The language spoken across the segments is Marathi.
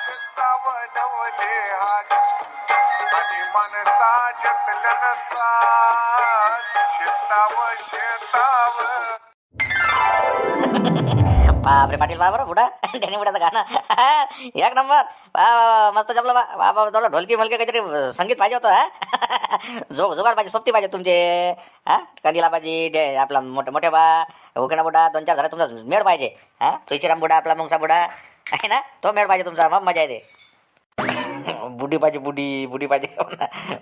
शेतावलवले हात आणि मनसा जतलं नसात शेताव बापरे पाटील बरं बुडा त्याने बुडाचं गाणं एक नंबर वा मस्त जपलं बा थोडं ढोलकी मलकी काहीतरी संगीत पाहिजे होतं जुगाड पाहिजे सोबती पाहिजे तुमचे कंदीला पाहिजे आपला मोठ्या बा उकेना बुडा 2-4 झाले तुमचा मेळ पाहिजे तुळशीराम बुडा आपला मुंगसा बुडा आहे ना तो मेळ पाहिजे तुमचा मग मजा येते बुडी पाहिजे बुडी पाहिजे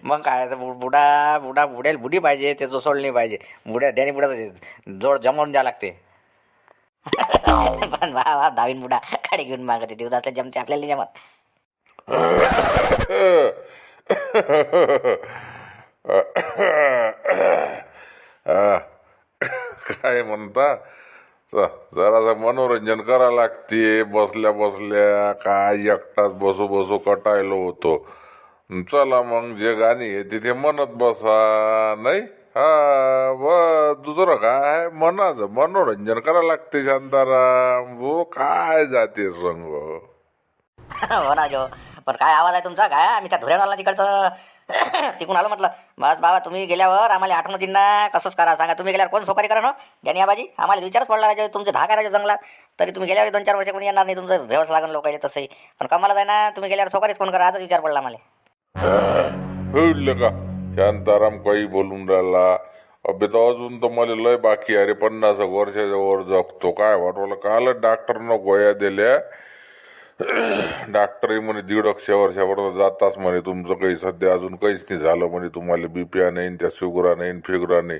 मग काय बुडेल बुडी पाहिजे ते जो सोडली पाहिजे बुड्याचा जोड जमवून द्यावं लागते पण वा दावीन बुडा काडी घेऊन मागते दिवस असले जमते आपल्याला जमत काय म्हणता जरासं मनोरंजन करा लागते बसल्या बसल्या काय एकटाच बसू कटायलो होतो चला मग जे गाणी आहे तिथे म्हणत बसा नाही दुसरं काय मनाचं मनोरंजन करा लागते शांताराम वो काय जाते संग हो ना जो पण काय आवाज आहे तुमचा काय आम्ही त्या धुऱ्याला तिकडचं तिकून आलो म्हटलं बस बाबा तुम्ही गेल्यावर आम्हाला आठवण येईल ना कसंच करा सांगा तुम्ही गेल्यावर कोण सोकारी करा ना ज्यानी आबाजी आम्हाला विचारच पडला राजा तुमचे 10 करायचे जंगलात तरी तुम्ही गेल्यावर 2-4 वर्ष कोणी येणार नाही तुमचं भेवच लागून लोकांचे तसंही पण कमाला जाय ना तुम्ही गेल्यावर सोकारीच कोण करा आजच विचार पडला आम्हाला होईल का शांताराम काही बोलून राहिला अबे तर अजून तर मला लय बाकी अरे 50 वर्षाच्या वर जगतो काय वाटवलं काल डॉक्टरनं गोळ्या दिल्या डॉक्टरही म्हणे 150 वर्षापर्यंत जाताच म्हणे तुमचं काही सध्या अजून काहीच नाही झालं म्हणे तुम्हाला बीपीया नाही त्या शुगरा नाही फिगरा नाही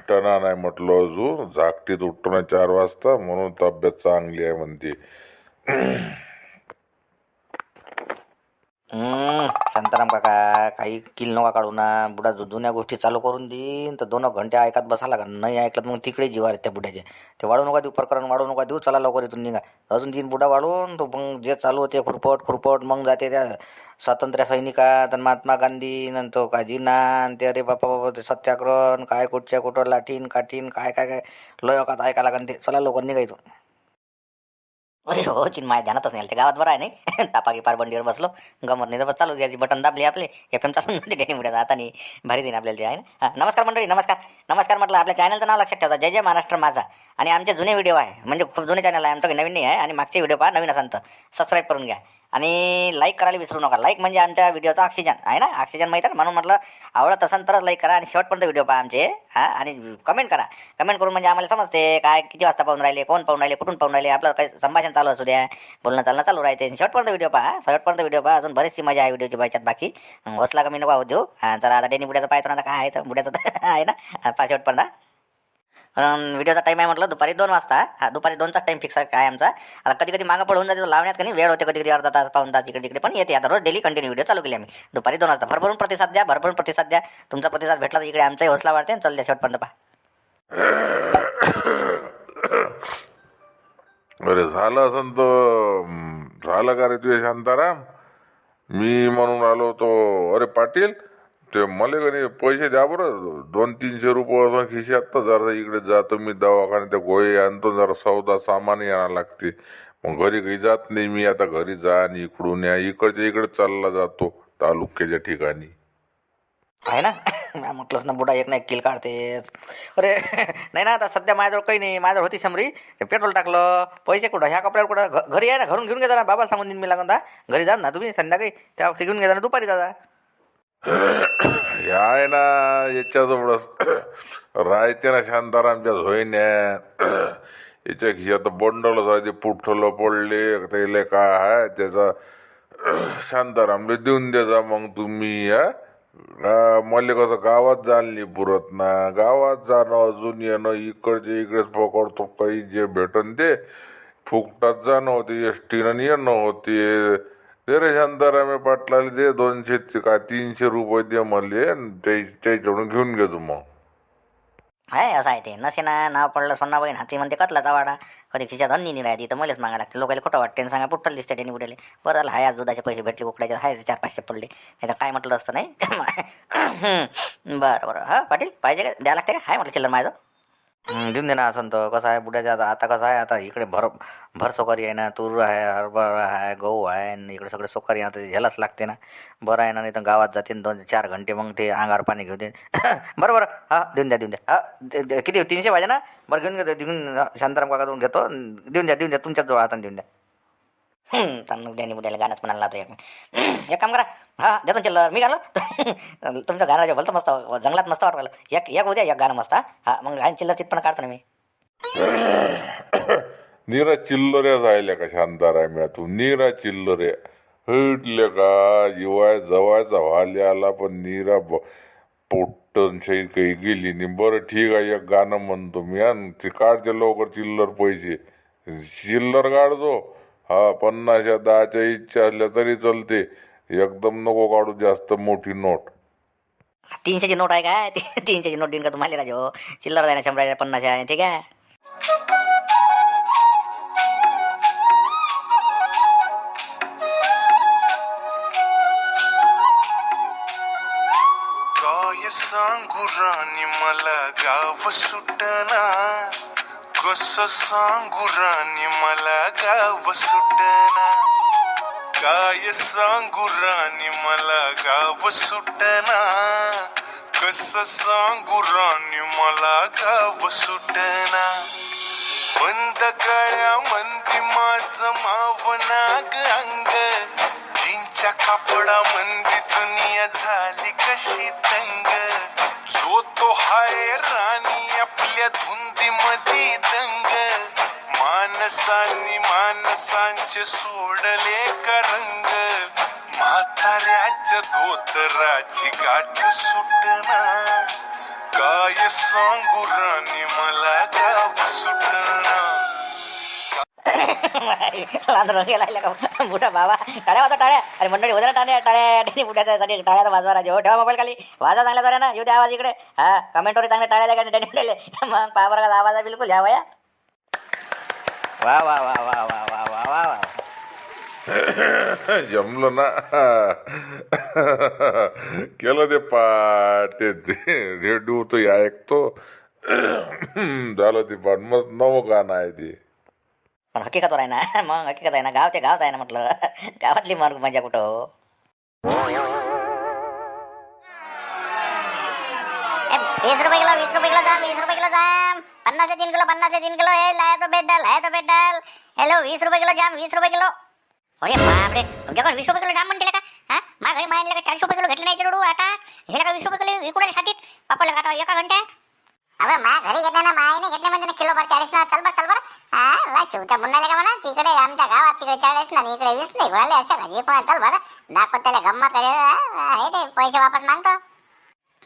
टणा नाही म्हटलं अजून झाकटीत उठतो 4 वाजता म्हणून तब्येत चांगली आहे म्हणते शांताराम काका काही किल नका काढू ना बुडा जुन्या गोष्टी चालू करून देईन तर 2 घंटे ऐकत बसा लागा नाही ऐकलं मग तिकडे जीवार आहेत त्या बुड्याचे ते वाढू नका देऊ प्रकरण वाढू नका देऊ चला लवकर इथून निघा अजून 3 बुडा वाढून तो मग जे चालू होते खुरपट मग जाते त्या स्वातंत्र्य सैनिकात आणि महात्मा गांधी नंतर का जिना ते अरे बापा ते सत्याग्रह काय कुठं लाठीन काठीन काय लय अकात ऐका लागन ते चला लवकर निघा इथून अरे हो चिन्माय ध्यानातच नाही ते गावात बरं आहे नाही तापाकी पारबंडीवर बसलो गमत नाही तर बस चालू घ्यायची बटन दाबले आपले FM चालून जाते डेनी मुड्याचा आता नाही भारी देईन आपल्याला ते आहे ना नमस्कार मंडळी नमस्कार म्हटलं आपल्या चॅनलचं नाव लक्षात ठेवा जय महाराष्ट्र माझा आणि आमचे जुने व्हिडिओ आहे म्हणजे खूप जुने चॅनल आहे आमचं काही नवीन नाही आहे आणि मागचे व्हिडिओ पहा नवीन असाल तर सबस्क्राईब करून घ्या आणि लाईक करायला विसरू नका लाईक म्हणजे आमच्या व्हिडिओचा ऑक्सिजन आहे ना ऑक्सिजन माहीत आहे म्हणून म्हटलं आवडत असेल तरच लाईक करा आणि शेवटपर्यंत व्हिडिओ पहा आमचे आणि कमेंट करून म्हणजे आम्हाला समजते काय किती वाजता पाहून राहिले कोण पाहून राहिले कुठून पाहून राहिले आपलं काही संभाषण चालू असू द्या बोलणं चालणं चालू राहते शेवटपर्यंत व्हिडिओ पहा अजून बरीचशी मजा आहे व्हिडिओची बायच्यात बाकी हौसला कमी नको देऊ चला आता डेनी बुड्याचं पाहतो ना काय आहे तर बुड्याचं आहे ना पहा शेवटपर्यंत व्हिडिओचा टाईम आहे म्हटलं दुपारी 2 वाजता दुपारी 2चा टाईम फिक्स आहे काय आमचा आता कधी मागं पडून जाते लावण्यात कधी वेळ होते कधी अर्धा तास पाऊण तास इकडे पण येते आता रोज डेली कंटिन्यू व्हिडिओ चालू केली आम्ही दुपारी 2 वाजता भरभरून प्रतिसाद द्या तुमचा प्रतिसाद भेटला तर इकडे आमचाही हौसला वाढते आणि चल द्या शेवटपर्यंत पहा अरे झालं असं तर झालं का रे तुझे शांताराम मी म्हणून आलो तो अरे पाटील ते मला का नाही पैसे द्या बरं 200-300 रुपये असं खिशात तर जरा इकडे जातो मी दवाखान्यात त्या गोळी आणतो जरा सौदा सामान यायला लागते मग घरी काही जात नाही मी आता घरी जा आणि इकडून या इकडच्या इकडे चालला जातो तालुक्याच्या ठिकाणी आहे ना म्हटलंच ना बुडा एक ना एक किल काढते अरे नाही ना आता सध्या माझ्याजवळ काही नाही माझ्याजवळ होती 100 ते पेट्रोल टाकलं पैसे कुठं ह्या कपड्यावर कुठं घरी आहे ना घरून घेऊन घे ना बाबाला सांगून देईन मी लागून घरी जा ना तुम्ही संध्याकाळी त्या वक्ती घेऊन घे ना दुपारी दादा या आहे ना याच्याजवळच राहायचे ना शांतारामच्या झोईन्या याच्या खिशात बंडलच आहे ते पुठ्ठलं पडले त्याला काय आहे त्याचा शांतारामले देऊन द्यायचा मग तुम्ही मला कसं गावात जायला नाही पुरत ना गावात जाणं अजून येणं इकडचे इकडेच पकडतो काही जे भेटन ते फुकटात जाणं होते एसटीनं येणं होते दे रे शांताराम पाटलाला दे 200 काय 300 रुपये दे म्हणले त्याच्याकडून घेऊन घेतो मग आहे असं आहे ते नसे ना नाव पडलं सोना बहीण हाती म्हणते कतलाचा वाडा कधी खिशात अन्नी नाही राहते तर मलाच मागा लागते लोकांना खोटं वाटते सांगा पुट्टल दिसते त्यांनी बुडेले बरं झालं हाय आज दुधाचे पैसे भेटले उकडायचे हाय 400-500 पडले नाही तर काय म्हटलं असतं नाही बरं पाटील पाहिजे का द्या लागते का हाय म्हटलं चिल्लर माझं देऊन दे ना असं तर कसं आहे बुड्याच्या आता कसं आहे आता इकडे भर सोकारी आहे ना, तूर आहे, हरभरा आहे, गहू आहे आणि इकडे सगळे सोकारी आहे, आता ते झेलाच लागते ना. बरं आहे ना, नाही तर गावात जाते 2-4 घंटे मग ते अंगावर पाणी घेऊ दे. बरं बरं हा देऊन द्या हा किती 300 पाहिजे ना. बरं घेऊन घेतो शांताराम काकातून घेतो. देऊन द्या तुमच्याच जवळ हाताने देऊन द्या. त्याने बुड्याला गाणंच म्हणायला लावतो एक काम करा. हा देतो चिल्लर मी गाणं. तुमचं गाणं भलतं मस्त जंगलात मस्त वाटलं. एक उद्या एक गाणं मस्त. हा मग गाणं चिल्लर तिथपण काढतो ना मी. नीरा चिल्लऱ्या जायल्या का शांताराम्या तू, नीरा चिल्लऱ्या हटले का येवाय जवायचा व्हाले आला, पण नीरा पोट्टन शही काही गेली नाही. बरं ठीक आहे, एक गाणं म्हणतो मी आणि ते काढते लवकर चिल्लर पैसे. चिल्लर काढतो हा 50 10च्या इच्छा असल्या तरी चलते, एकदम नको काढू जास्त मोठी नोट. 300ची नोट आहे काय? 300ची नोट देईन का तुम्हाला राजो? चिल्लर आहे ना 100 50 आहे ठीक आहे. काय सांगू राणी मला गाव सुटना, कसं सांगू राणी मला गाव सुटना. काय सांगू राणी मला गाव सुटना, कसं सांगू राणी मला गाव सुटना. बंद गळ्यामंदी माझं मावनाग अंग, जीनच्या कापडामंदी दुनिया झाली कशी तंग. जो तो हाय राणी आपल्या धुंदीमध्ये दंग, माणसांचे सोडले करंग. म्हाताऱ्याच्या धोतराची गाठ सुटना, काय सांगू राणी मला गाव सुटना. गेला का मोठा बाबा टाळ्या वाजवा टाळ्या. अरे मंडळी होत्या टाळ्या टाळ्या बुड्यासाठी टाळ्या वाजवा राजे हो. ठेवा मोबाईल खाली, वाजा चांगल्या द्वारे ना, येऊ द्या आवाज इकडे. हा कमेंटवर चांगल्या टाळ्या द्या का मग पहा बरं का आवाज बिलकुल यावा या. वा वा वा वा वा वा वा वा वा. जमलं ना. केलं ते पाठ ते रेडिओ तो ऐकतो. झालं ते पाठ मग नवं गाणं आहे ते. पण हकीकतवर आहे ना. मग हकीकत आहे ना, गाव ते गावच आहे ना म्हटलं. गावातली मजा कुठं हो. 20 रुपये किलो 20 रुपये किलो जाम 20 रुपये किलो जाम 50 3 किलो 50 3 किलो हे लाया तो बेडल हॅलो 20 रुपये किलो जाम 20 रुपये किलो. अरे बापरे तुमच्याकडे 20 रुपये किलो जाम म्हणते का? हा मा घरी मायनले का 40 रुपये किलो घेतले नाही रोडू आता हे का 20 रुपये किलो विकुडे साथीत पापड काटा एका घंट्यात. अबे मा घरी घेतले ना मायने घेतले म्हणते ना किलो भर 40 ना. चल बर हा ला चिवच्या मुन्नाले का म्हणा तिकडे आमच्या गावात तिकडे 40 ना इकडे 20 नाही घोळले अशा का जे कोणा. चल बर दाखवत त्याला गंमत करे हे ते पैसे वापस मागतो.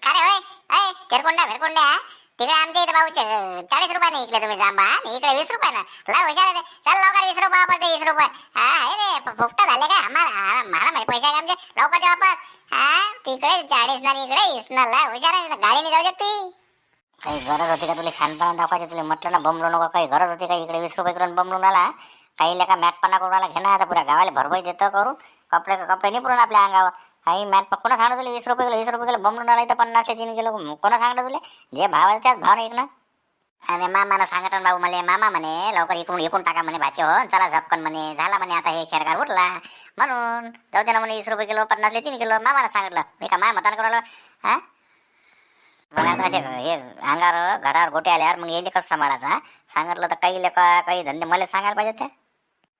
अरे होय अय भेरकोंड्या तिकडे आमच्या इथे भाऊ 40 रुपयाने इकडे तुम्ही जांबा इकडे 20 रुपयानं ला हुशार रे. चल लवकर 20 रुपये वापरते 20 रुपये. हा हे रे फुकटा झाले का आम्हाला माहिती पैसे आहे आमचे लवकर वापस. हा तिकडे 40 ना इकडे 20 ना ला हुशार आहे गाडीने जाऊ दे तू. काही गरज होती का तुला छानपणा दाखवायची? तुला म्हटलं ना बमलो नको. काही गरज होती का इकडे 20 रुपये करून बमलून आला? काही लेका मॅटपणा करून आला घेणार आता पुऱ्या गावाला भरभई देतं करून कपडे नाही पुरून आपल्या अंगावर. काही मॅट कोणा सांगलं तुला 20 रुपये किलो बमलून आला इथं 50 3 किलो कोणा सांगलं तुला? जे भाव आहे त्याच भाव नाही ना. अरे मामानं सांगत भाऊ मला मामा म्हणे लवकर इकून टाका म्हणे भाचे हो चला झपकन म्हणे झाला म्हणे आता हे खेरगार उठला म्हणून जाऊ दे ना म्हणे 20 रुपये किलो 50 3 किलो मामानं सांगितलं. मी का माय मतान करायला हा मला आता असे हे अंगावर घरावर गोटे आल्यावर मग येईल कसं सांभाळायचा? सांगितलं तर काही लेका काही धंदे मला सांगायला पाहिजे ते.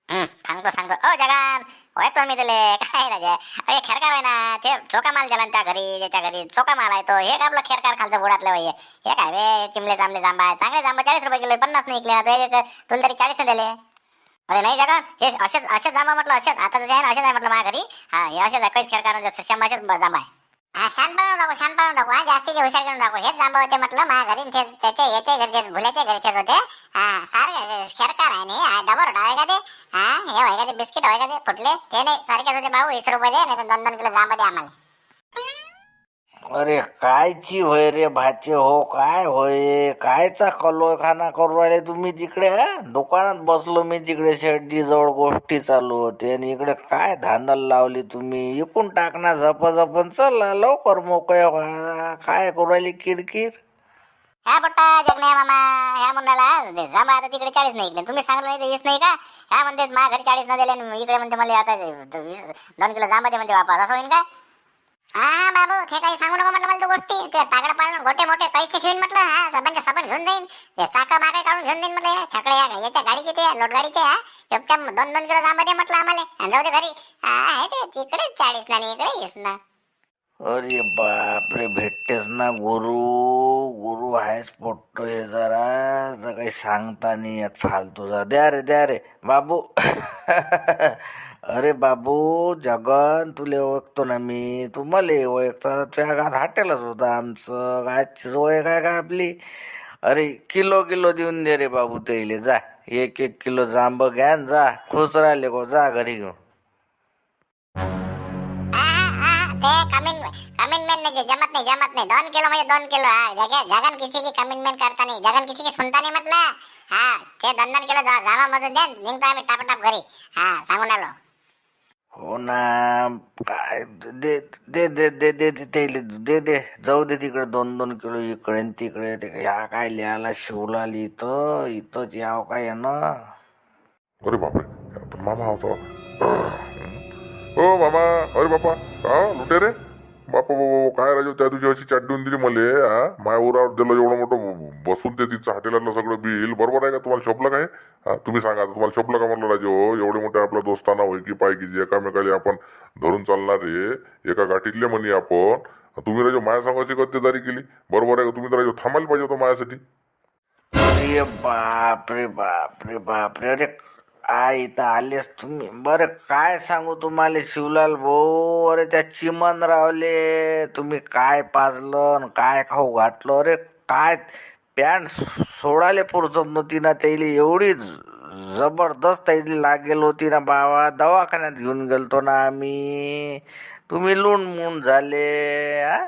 सांगतो ओ जगान होय मी दिले काय राजा अरे खेरकार आहे ना ते चोका माल दिला त्या घरी ज्याच्या घरी चोका माल आहे तो हे का आपलं खेरकार खालचं बुडातलं वय हे काय वे चिमले चांबले जांबा चांगले जांबा 40 रुपये किलो 50 नाही इकले ना तुला तरी 40 दिले. अरे नाही जगान हे असेच जांबा म्हटलं असेच आता जसे आहे ना असेच आहे म्हटलं माझ्या घरी. हा हे असेच आहे काहीच खेरकार शंभरचेच जांबा आहे. हा शांत बनवून दाखव हा जास्तीचे हुशार करून दाखव. हेच जांबा होते म्हटलं माझ्या घरी त्याचे याचे घरचे भुल्याच्या घरचेच होते. हा सारखे खेरकार आहे नाही डबर आहे का ते हा हे व्हाय का ते बिस्किट व्हाय का ते फुटले ते नाही सारखेच होते भाऊ 20 रुपये दे नाही तर 2-2 किलो जांबा दे आम्हाला. अरे कायची होय रे भाचे हो काय होय कायचा कलोखाना करू राहिले तुम्ही तिकडे? दुकानात बसलो मी तिकडे शेडजी जवळ गोष्टी चालू होते आणि इकडे काय धांदल लावली तुम्ही? इकून टाकना झपन चला लवकर मोकळे व्हा. काय करू राहिली किरकिर? ह्या पोट्टा जगण्या मामा ह्या मुंडाला जांबा आता तिकडे 40 नाही इकडे तुम्ही सांगितलं नाही 20 नाही का ह्या म्हणते माझ्या घरी 40 न दिले आणि इकडे म्हणते मला आता 2 किलो जांबा दे म्हणते वापस असं होईन का हा बाबू ते काही सांगू नको म्हटलं मला तू गोष्टी ते तागड पाळून गोटे मोठे पैसे ठेवून म्हटलं हा सबंच्या सबन घेऊन जाईन ते चाका मागे काढून घेऊन जाईन म्हटलं छकडे याच्या गाडीचे ते लोट गाडीचे हा त्या 2 किलो जांबा दे म्हटलं आम्हाला आणि जाऊ दे घरी हा ते तिकडे 40 ना इकडे 20 ना अरे बापरे भेटतेस ना गुरु गुरु आहेस पोट्टो हे जरा काही सांगता नाही येत फालतूचा द्या रे बाबू अरे बाबू जगन तुले ओळखतो ना मी तू मला ओळखतो तुझ्या गात हॉटेलच होतं आमचं गायची सोय काय का आपली अरे किलो देऊन दे रे बाबू ते जा 1 किलो जांब घ्या जा खुश राहिले गो जा घरी घेऊन ते कमिटमेंट नाही जमत नाही 2 किलो म्हणजे 2 किलो हा जगन किसी की कमिटमेंट करता नाही जगन किसी की सुनता नाही म्हटलं हा ते 2 किलो जामा मजून द्या निघतो आम्ही टापटाप घरी हा सांगून आलो हो ना काय दे दे दे दे दे दे दे जाऊ दे तिकडे 2 किलो इकडे तिकडे ते ह्या काय लिहायला शिवला इथंच याव काय ना अरे बापरे आता मामा होतो ओ मामा अरे बापा का लुटे रे बापा काय राजू त्या दिवशी अशी चाट देऊन दिली मले हा माया उरावर दिलं एवढं मोठं बसून ते तिचं हॉटेलातलं सगळं बिल बरोबर आहे का तुम्हाला शोभलं काय हा तुम्ही सांगा तुम्हाला शोभलं का म्हणलं राजू एवढे मोठे आपल्या दोस्ताना होय की पाय की जे एकामेकाला आपण धरून चालणारे एका गाठीतले म्हणे आपण तुम्ही राजू माया सांगायची गद्देदारी केली बरोबर आहे का तुम्ही तर राजू थांबायला पाहिजे होतं माझ्यासाठी अरे बापरे अरे आई तर आलेस तुम्ही बरं काय सांगू तुम्हाला शिवलाल भाऊ अरे त्या चिमन रावले तुम्ही काय पाजलं काय खाऊ घातलं अरे काय पॅन्ट सोडाले पुरसत नव्हती ना त्याला एवढी जबरदस्त त्याची लागेल होती ना बाबा दवाखान्यात घेऊन गेलतो ना आम्ही तुम्ही लूण झाले हा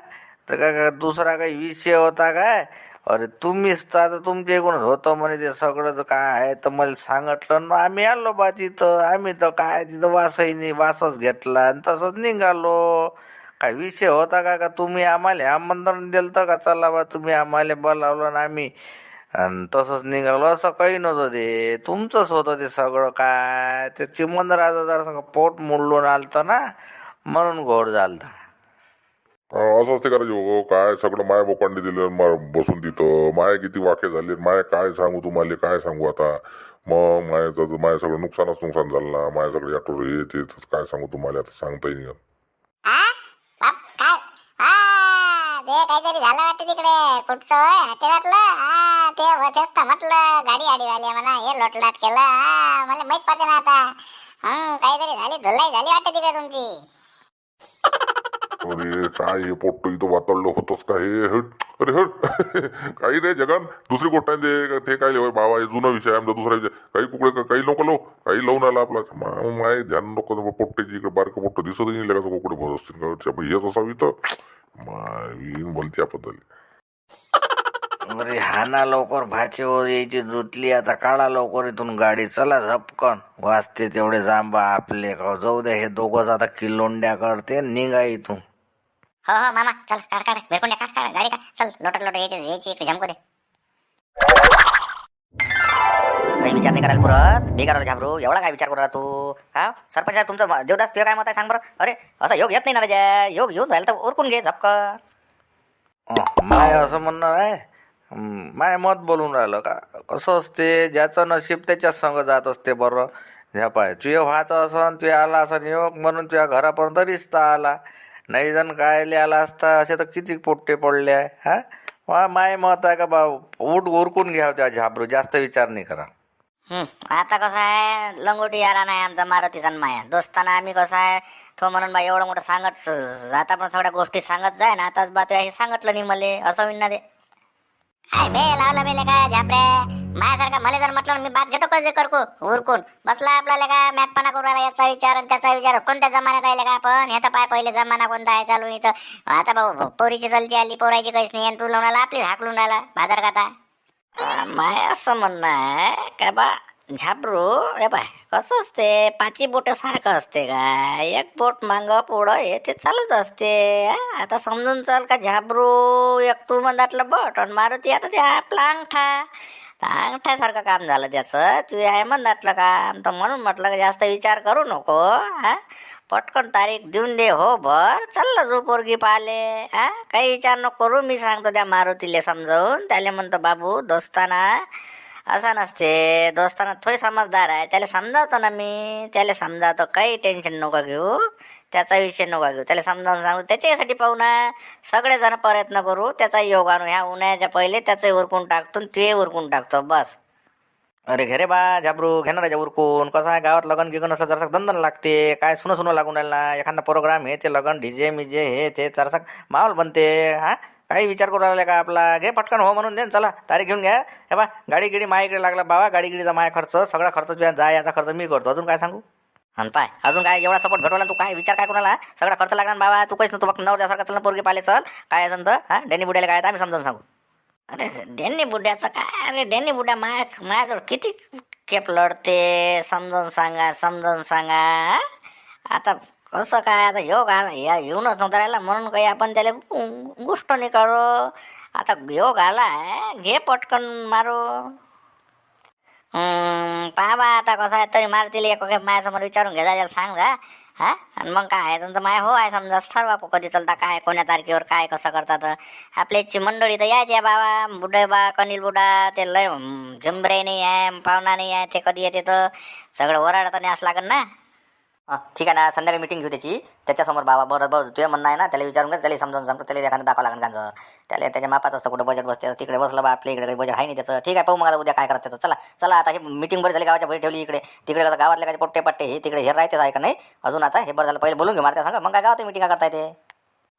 तर काय दुसरा काही विषय होता काय अरे तुम्हीच तर आता तुमच्या इकडूनच होतं म्हणे ते सगळं काय आहे तर मला सांगितलं ना आम्ही आलो बा तिथं आम्ही तर काय तिथं वासही नाही वासच घेतला आणि तसंच निघालो काय विषय होता का तुम्ही आम्हाला आमंत्रण दिलं का चला बा तुम्ही आम्हाला बोलावलं ना आम्ही आणि तसंच निघालो असं काही नव्हतं ते तुमचंच होतं ते सगळं काय ते चिमणराजा जरा पोट मोडलून आलतं ना म्हणून घोर झालता असं असते करायचे हो काय सगळं माया बोकांडी दिलं बसून तिथं माया किती वाखे झाले माया काय सांगू तुम्हाला काय सांगू आता मग माया सगळं नुकसान झालं ना माया सगळं याटोर हे ते काय सांगू तुम्हाला आता सांगताही नाही ते काहीतरी झालं वाटतं तिकडे कुठचं हॉटेलातलं ते होतेच म्हटलं गाडी आडीवाले म्हणा हे लोटलाट केलं मला माहित पडते ना आता काहीतरी झाली धुलाई झाली वाटतं तिकडे तुमची अरे काय हे पोट्ट इथं वातडलं होतच का हे हट अरे हट काही रे जगन दुसरी गोष्ट आहे ते काय लिहाय बाबा हे जुना विषय आमचा दुसरा विषय काही कुकडे काही नको लावू काही लावून आला आपला माय ध्यान नको पोट्टेची इकडे बारकं पोट्ट दिसत नाही का कुकडे भर असतील हेच असावी तर माय बोलते आपल्याबद्दल अरे हाना लवकर भाची हो यायची जुतली आता काढा लवकर इथून गाडी चला झपकन वाजते तेवढे जांबा आपले जाऊ दे हे दोघंच आता किलोंड्या करते निघा इथून हो मामा चल काढ वेरकुंड्या काढ गाडी काढ चल लोटत यायची इकडे झमको दे काही विचार नाही करायला पुरत बेकार झाबरू एवढा काय विचार करू तू हा सरपंच तुमचं देवदास तुझं काय मत आहे सांग बरं अरे असं योग येत नाही ना राजा योग येऊन राहिलं तर ओरकून घे झपक माय असं म्हणणं आहे माय मत बोलून राहिलं का कसं असते ज्याचं नशीब त्याच्याच संग जात असते बरं ह्या पाय तुझे व्हायचं असं तुझे आला असं योग म्हणून तुझ्या घरापर्यंत रिश्ता आला नाही जण काय आला असता असे तर किती पोट्टे पडले आहे हा माय मत आहे का बा उठ उरकून घ्या त्या झाबरू जास्त विचार नाही करा आता कसं आहे लंगोटी यारा नाही आमचा मारुतीचा माया दोस्ताना आम्ही कसं आहे तो म्हणून बा एवढं मोठं सांगत आता पण सगळ्या गोष्टी सांगत जाय ना आताच बा हे सांगितलं नाही मले असं होईन ना ते काय बे लावलं बेले का झापड्या माझ्यासारखा मला जर म्हटलं मी बात घेतो कधी करकू उरकून बसला आपल्याला का मॅटपणा करू राहिला याचा विचार आणि त्याचा विचार कोणत्या जमान्यात आले का आपण ह्याचा पाय पहिले जमाना कोणता आहे चालू इथं आता भाऊ पोरीची चलती आली पोरायची काहीच नाही आणि तू लावून आपली हाकलून राहिला बाजार खाता माय असं म्हणणं आहे काय बा झाबरू हे पाय कसं असते पाची बोट सारखं असते का एक बोट मांग पुढं हे ते चालूच असते आता समजून चाल का झाबरू एक तू मधातलं बोट आणि मारुती आता ते आपला अंगठा अंगठ्यासारखं काम झालं त्याचं तू आहे मधातलं काम तर म्हणून म्हटलं का जास्त विचार करू नको पटकन तारीख देऊन दे हो भर चाललं जो पोरगी पाहिले काही विचार नको करू मी सांगतो त्या मारुतीले समजावून त्याला म्हणतो बाबू दोस्ताना असा नसते दोस्ताना थोडी समजदार आहे त्याला समजावतो ना मी त्याला समजावतो काही टेन्शन नका घेऊ त्याचा विषय नका घेऊ त्याला समजावून सांगू त्याच्यासाठी पाहू ना सगळेजण प्रयत्न करू त्याचा योग आणू ह्या उन्हाळ्याच्या पहिले त्याचंही उरकून टाकतो ते उरकून टाकतो बस. अरे घे रे बा झाबरू घेणार राजा उरकून कसं आहे गावात लगन गिगन असलं जरासं दंदन लागते काय सुनं लागून राहिला एखादा प्रोग्राम हे ते लगन डीजे मिजे हे ते जरासं माहोल बनते काही विचार करू राहिले का आपला घे पटकन हो म्हणून दे चला तारीख घेऊन घ्या हे बा गाडी गिडी माझ्याकडे लागला बाबा गाडी गिडीचा माझा खर्च सगळा खर्च तुझ्या जा याचा खर्च मी करतो अजून काय सांगू आणि पाय अजून काय एवढा सपोर्ट घडवला तू काय विचार काय कोणाला सगळा खर्च लागणार बाबा तू काहीच नव्हतं बघ नवऱ्यासारखा चल पोरगी पाहिले चल काय असं तर डेनी बुड्याला काय आम्ही समजावून सांगू. अरे डेनी बुड्याचं काय अरे डेनी बुड्या माझ्याजवळ किती खेप लढते समजावून सांगा आता कसं काय आता योग आला येऊनच नव्हता राहिला म्हणून काही आपण त्याला गोष्ट नाही करू आता योग आला घे पटकन मारू पहा आता कसं आहे तरी मारतील एक वगैरे माझ्यासमोर विचारून घे जायला सांग जा आणि मग काय आहे तुमचं माय हो आहे समजा ठरवा कधी चलता काय कोण्या तारखेवर काय कसं करतात आपल्याची मंडळी तर यायची बाबा बुडे बा कनिल बुडा ते लय झुंबरे नाही आहे पाहुणा नाही आहे ते कधी येते तर सगळं ओराडता नाही असं लागेल ना. ठीक आहे ना संध्याकाळी मीटिंग घेऊ त्याच्यासमोर बाबा बरोबर तुझ्या म्हणणं आहे ना त्याला विचारून घे त्याला समजावून सांगतो त्याला एखादं दाखवा लागेल गांजं त्याला त्याच्या मापात असतं कुठं बजेट बसते तिकडे बसलं बा आपल्या इकडे काही बजेट आहे नाही त्याचं ठीक आहे पाहू मग उद्या काय करायचं त्याचं चला आता हे मीटिंग बरी झाली गावाच्या बरी ठेवली इकडे तिकडे कसं गावातले काय पोट्टे पट्टे हे तिकडे हे राहतेच आहे का नाही अजून आता हे बरं झालं पहिले बोलून घे मारत्या सांगा मग काय गावात मीटिंग करता येते.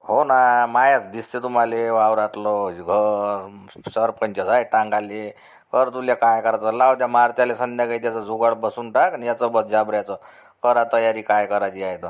हो ना मायाच दिसते तुम्हाला वावरातलं घर सरपंच आहे टांगाले कर तुला काय करायचं लाव त्या मारत्याला संध्याकाळी त्याचं जुगाड बसून टाक आणि याचं बस जाबऱ्याचं करा तयारी काय करायची आहे तर